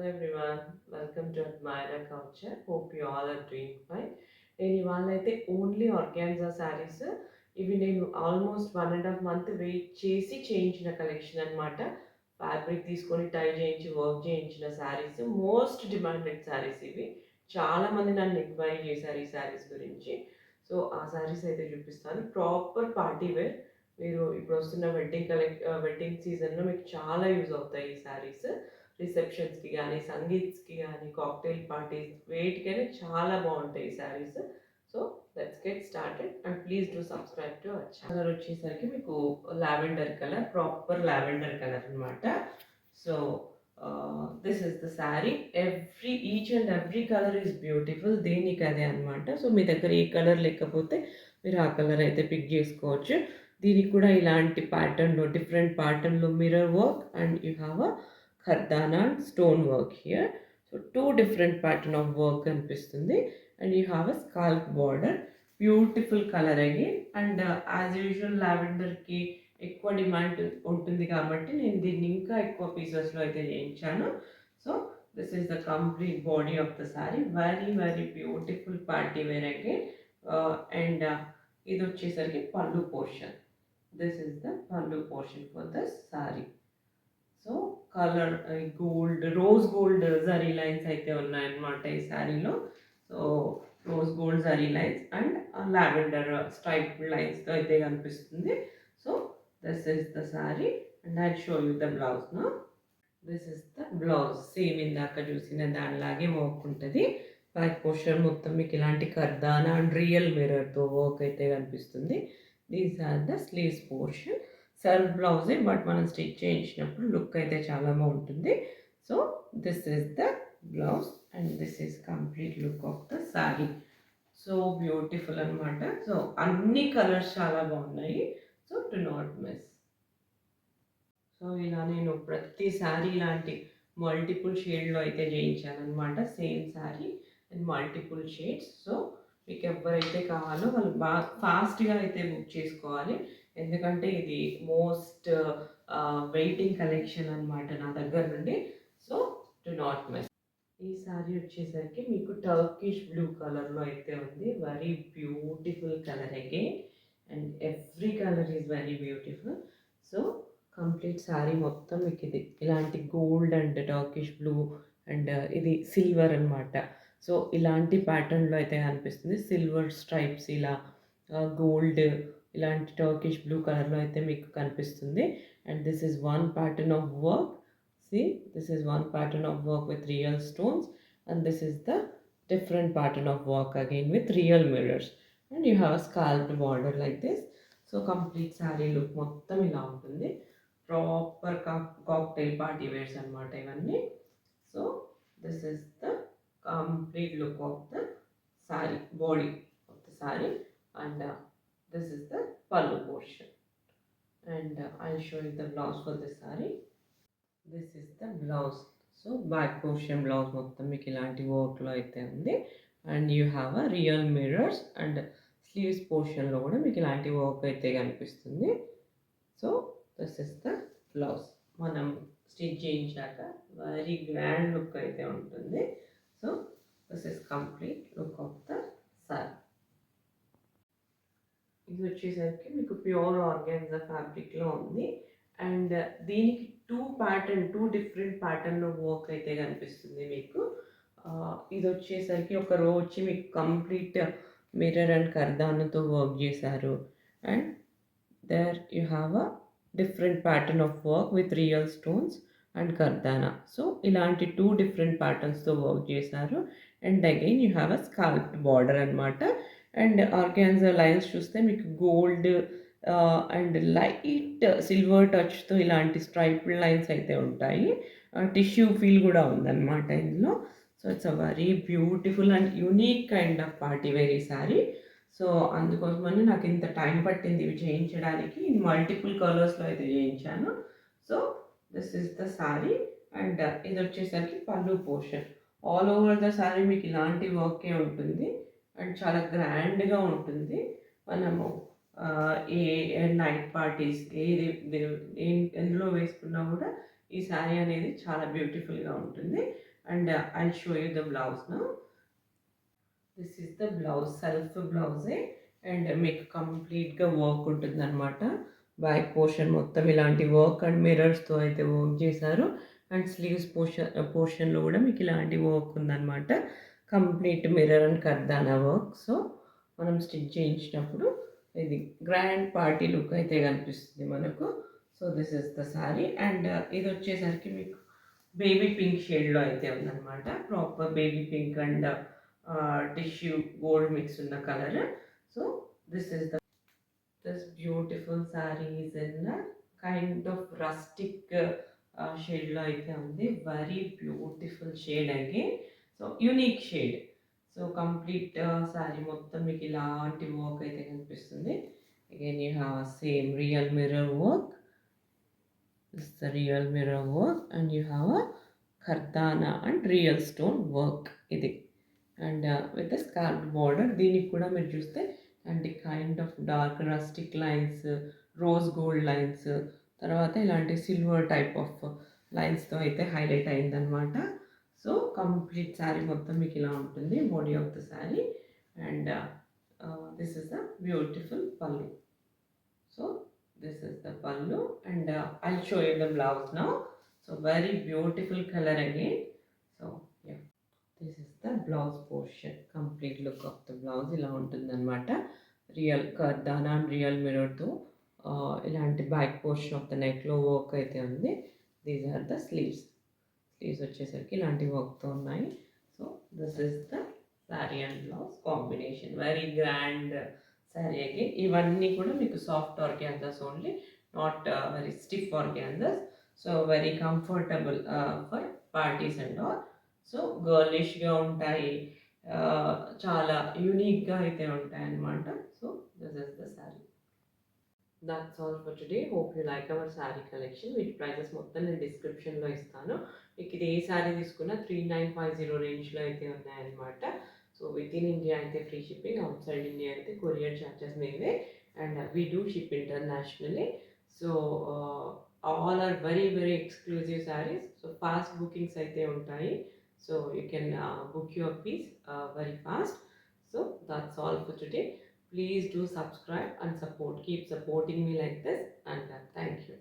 everyone, welcome to Admira Culture. Hope you all are doing fine. నేను ఇవాళ అయితే only organza saris ఇవి నేను ఆల్మోస్ట్ 1.5 మంత్ వెయిట్ చేసి చేయించిన కలెక్షన్ అనమాట. ఫ్యాబ్రిక్ తీసుకొని టై చేయించి వర్క్ చేయించిన శారీస్, మోస్ట్ డిమాండెడ్ శారీస్ ఇవి. చాలామంది నన్ను ఎంక్వైరీ చేశారు ఈ శారీస్ గురించి. సో ఆ శారీస్ అయితే చూపిస్తాను. Proper party wear. మీరు ఇప్పుడు వస్తున్న వెడ్డింగ్ సీజన్లో మీకు చాలా యూజ్ అవుతాయి ఈ శారీస్. రిసెప్షన్స్కి కానీ, సంగీత్స్కి కానీ, కాక్టైల్ పార్టీస్ వేటికైనా చాలా బాగుంటాయి ఈ saris. So let's get started and please do subscribe to our channel. Colour వచ్చేసరికి మీకు lavender colour, proper lavender colour అనమాట. So this is the sari. Each and every colour is beautiful, దేనికి అదే అనమాట. సో మీ దగ్గర ఏ కలర్ లేకపోతే మీరు ఆ కలర్ అయితే పిక్ చేసుకోవచ్చు. దీనికి కూడా ఇలాంటి ప్యాటర్న్లో, డిఫరెంట్ ప్యాటర్న్లో mirror work and you have a kardana stone work here. So 2 different pattern of work కనిపిస్తుంది and you have a scallop border. Beautiful colour again and as usual లావెండర్కి ఎక్కువ డిమాండ్ ఉంటుంది కాబట్టి నేను దీన్ని ఇంకా ఎక్కువ పీసెస్లో అయితే చేయించాను. So this is the complete body of the sari. Very very beautiful party wear again. And ఇది వచ్చేసరికి pallu portion. This is the pallu portion for the sari. So colour gold, rose gold zari lines అయితే ఉన్నాయన్నమాట ఈ శారీలో. So rose gold zari lines and lavender stripe లైన్స్తో అయితే కనిపిస్తుంది. So this is the sari and I show you the blouse నా. This is the blouse. Same ఇందాక చూసిన దానిలాగే వర్క్ ఉంటుంది. బ్యాక్ పోర్షన్ మొత్తం మీకు ఇలాంటి కర్దానా అండ్ రియల్ మిర్రర్తో వర్క్ అయితే కనిపిస్తుంది. These are the sleeves portion. Self బ్లౌజే బట్ మనం స్టిచ్ చేయించినప్పుడు లుక్ అయితే చాలా బాగుంటుంది. So this is the blouse and this is complete look of the sari. So beautiful అనమాట. సో అన్ని కలర్స్ చాలా బాగున్నాయి. So do not miss. So ఇలా నేను ప్రతి శారీ ఇలాంటి మల్టిపుల్ షేడ్లో అయితే చేయించాను అనమాట. Same sari and multiple shades. So మీకు ఎవరైతే కావాలో వాళ్ళు బాగా ఫాస్ట్గా అయితే బుక్ చేసుకోవాలి, ఎందుకంటే ఇది మోస్ట్ వెయిటింగ్ కలెక్షన్ అనమాట నా దగ్గర నుండి. So do not miss. ఈ శారీ వచ్చేసరికి మీకు టర్కిష్ బ్లూ కలర్లో అయితే ఉంది. Very beautiful colour again and every colour is very beautiful. So complete sari మొత్తం మీకు ఇది ఇలాంటి gold and Turkish blue and ఇది సిల్వర్ అనమాట. సో ఇలాంటి ప్యాటర్న్లో అయితే కనిపిస్తుంది. సిల్వర్ స్ట్రైప్స్ ఇలా గోల్డ్ ఇలాంటి టర్కిష్ బ్లూ కలర్లో అయితే మీకు కనిపిస్తుంది. And this is one pattern of work. See, this is one pattern of work with real stones and this is the different pattern of work again with real mirrors. And you have a scalped border like this. So complete saree look మొత్తం ఇలా ఉంటుంది. Proper cocktail party wears అనమాట ఇవన్నీ. So this is the complete look of the saree, body of the saree and this is the pallu portion. And I'll show you the blouse for this saree. This is the blouse. So back portion blouse మొత్తం మీకు ఇలాంటి వర్క్లో అయితే ఉంది and you have a real mirrors and sleeves పోర్షన్లో కూడా మీకు ఇలాంటి వర్క్ అయితే కనిపిస్తుంది. So this is the blouse. మనం స్టిచ్ చేయించాక వెరీ గ్రాండ్ లుక్ అయితే ఉంటుంది. So this is complete look of the sari. ఇది వచ్చేసరికి మీకు ప్యూర్ ఆర్గాన్జా ఫ్యాబ్రిక్లో ఉంది అండ్ దీనికి 2 డిఫరెంట్ ప్యాటర్న్లో వర్క్ అయితే కనిపిస్తుంది మీకు. ఇది వచ్చేసరికి ఒక రో వచ్చి మీకు కంప్లీట్ మిర్రర్ అండ్ కర్దానాతో వర్క్ చేశారు and there you have a different pattern of work with real stones and kardana. So ఇలాంటి 2 డిఫరెంట్ ప్యాటర్న్స్తో వర్క్ చేశారు and again you have a scalloped border అనమాట. అండ్ ఆర్గాన్జా లైన్స్ చూస్తే మీకు గోల్డ్ అండ్ లైట్ సిల్వర్ టచ్తో ఇలాంటి striped lines అయితే ఉంటాయి. టిష్యూ ఫీల్ కూడా ఉందన్నమాట ఇందులో. So it's a very beautiful and unique kind of party wear ఈ శారీ. సో అందుకోసమని నాకు ఇంత టైం పట్టింది ఇవి చేయించడానికి. మల్టిపుల్ కలర్స్లో అయితే చేయించాను. So this is the sari and ఇది వచ్చేసరికి pallu portion. All over the sari మీకు ఇలాంటి వర్కే ఉంటుంది అండ్ చాలా గ్రాండ్గా ఉంటుంది. మనము ఏ నైట్ పార్టీస్ ఎందులో వేసుకున్నా కూడా ఈ శారీ అనేది చాలా బ్యూటిఫుల్గా ఉంటుంది and I'll show you the blouse now. This is the blouse, self blouse, and మీకు కంప్లీట్గా వర్క్ ఉంటుంది అనమాట. బ్యాక్ పోర్షన్ మొత్తం ఇలాంటి వర్క్ అండ్ మిర్రర్స్తో అయితే వర్క్ చేశారు. అండ్ స్లీవ్స్ పోర్షన్లో కూడా మీకు ఇలాంటి వర్క్ ఉందన్నమాట. Complete mirror and kardana work. So మనం స్టిచ్ చేయించినప్పుడు ఇది గ్రాండ్ పార్టీ లుక్ అయితే కనిపిస్తుంది మనకు. So this is the sari. And ఇది వచ్చేసరికి మీకు బేబీ పింక్ షేడ్లో అయితే ఉందన్నమాట. Proper baby pink and tissue gold mix ఉన్న colour. So this is this beautiful saree is in a kind of rustic shade లో అయితే ఉంది. Very beautiful shade again. So unique shade. So complete sari మొత్తం మీకు ఇలాంటి వర్క్ అయితే కనిపిస్తుంది. Again you have same real mirror work. This the real mirror work and you have a kardana and real stone work ఇది. And with the scallop border. దీనికి కూడా మీరు చూస్తే and kind of dark rustic lines, rose gold lines, తర్వాత ఇలాంటి silver type of లైన్స్తో అయితే highlight అయిందనమాట. So complete sari మొత్తం మీకు ఇలా ఉంటుంది body of the sari. And this is the beautiful pallu. So this is the pallu and I'll show you the blouse now. So very beautiful colour again. So this is the blouse portion. Complete look of the blouse ఇలా ఉంటుందన్నమాట. Real kardana and real మిర్రర్తో ఇలాంటి back portion of the నెక్లో work అయితే ఉంది. These are the sleeves. Sleeves వచ్చేసరికి ఇలాంటి వర్క్తో ఉన్నాయి. So this is the sari and blouse combination. Very grand sari again. ఇవన్నీ కూడా మీకు soft organzas only, not very stiff organzas. So very comfortable for parties and all. So గర్లిష్గా ఉంటాయి, చాలా యూనిక్గా అయితే ఉంటాయి అన్నమాట. So this is the sari. That's all for today. Hope you like our sari collection. వీటి ప్రైజెస్ మొత్తం నేను డిస్క్రిప్షన్లో ఇస్తాను. మీకు ఇది ఏ శారీ తీసుకున్నా 3950 రేంజ్లో అయితే ఉన్నాయన్నమాట. సో విత్ ఇన్ ఇండియా అయితే free shipping, outside India అయితే కొరియర్ ఛార్జెస్ మీవే. And we do ship internationally. So all are very very exclusive saris. So fast bookings అయితే ఉంటాయి. So you can book your piece very fast. So that's all for today. Please do subscribe and support. Keep supporting me like this, and thank you.